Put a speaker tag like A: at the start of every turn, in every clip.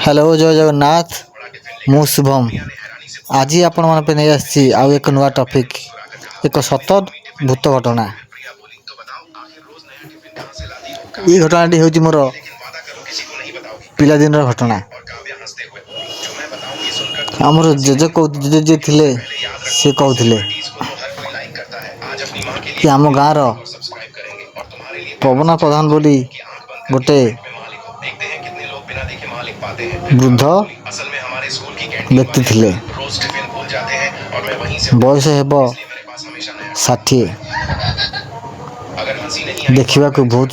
A: Hello जय जगन्नाथ मु शुभम आज आपण मन पे नहीं आसी आउ एक नुआ टॉपिक एक सत भूत घटना। ये घटनाटी हूँ मोर पिलादिन घटना। आमर जेजे जे थिले से कहते कि आम गाँव पवन प्रधान बोली गोटे वृद्ध व्यक्ति थिले। बयस हेब 60 देखा बहुत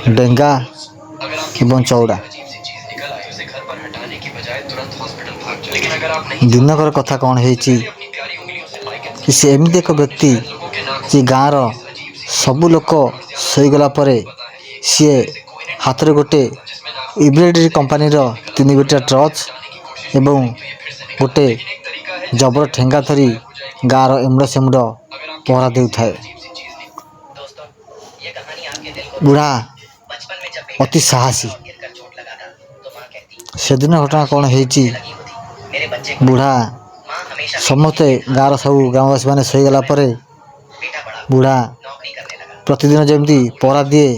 A: डेंगा एवं चौड़ा। दिनकर कथा कौन है कि से एमती एक व्यक्ति कि गाँव सबू लोक शोगला सी हाथ में गोटे इब्रेडरी कंपानी 3 गोटिया टर्च एवं गोटे जबर ठेंगा धरी गाँव एमुड़ सेमुड़ पहरा दे थाए। बुढ़ा अति साहसी। से दिन घटना कौन है बुढ़ा समस्ते गाँव सब ग्रामवासी मैंने शोगला बुढ़ा प्रतिदिन जमी पहरा दिए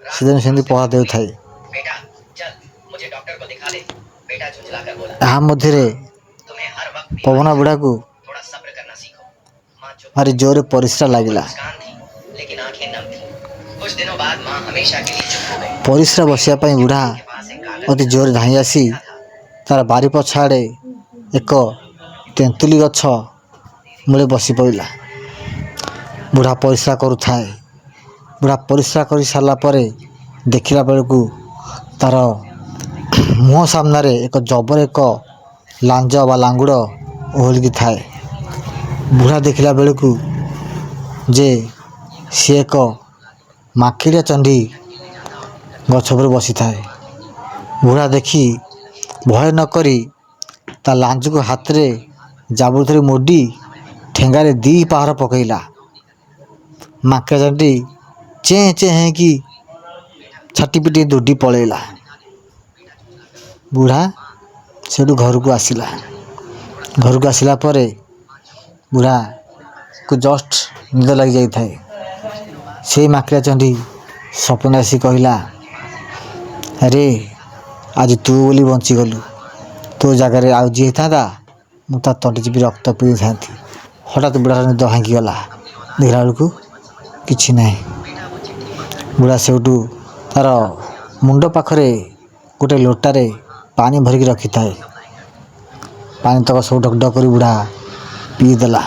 A: से दिन सेमती पहरा दे थाए। मध्य पवना बुढ़ा को भारी जोर परिश्रा लगिला। परिश्रा बसापी बुढ़ा अति जोर धाई आसी तार बारी पछाड़े एक तेंतुली गछ मूले बसी पड़ा। बुढ़ा परिश्रा करुए। बुढ़ा परिश्रा कर सारा देखला बेलू तार मुह सामने एक जबर एक लांज बा लांगुड़ ओहलिकी थाए। बुढ़ा देखला बेलू जे सी एक माखिड़िया चंडी गछ पर बसी थाए। बुढ़ा देखी भय नकरी ता लांज को हाथ में जाबुर धरी मोड़ी ठेंगारे 2 पहाड़ पकईला। माखिया चंडी चे चे है कि छाटी पिटी दौड़ी पलैला। बुढ़ा से घर को आसला। घर को आसला बुढ़ा को जस्ट निद लग जाए। से माखिया चंडी सपन आसी कहला अरे आज तू बोली बंचीगलु तो जगार आउ जी था मुझे तंटी चिपी रक्त पी था। हठात बुढ़ा निद भांगीगला देखला बेलू कि ना। बुढ़ा से तार मुंड पाखरे गोटे लोटारे पानी भरिक रखी थाए। पानी तक सब ढक ढक कर बुढ़ा पीदेला।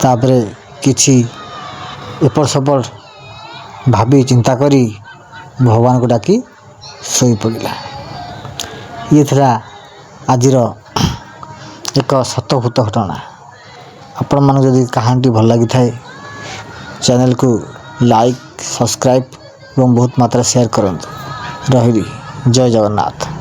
A: तापरे किछि एपट सपट भाभी चिंता करी भगवान को डाकी सोई पड़ा। ये था आज एक सतभूत घटना। आपण मानक जदि कहानी भल लगी थाए चैनल को लाइक सब्सक्राइब और बहुत मात्रा शेयर करंतु। रही जय जगन्नाथ।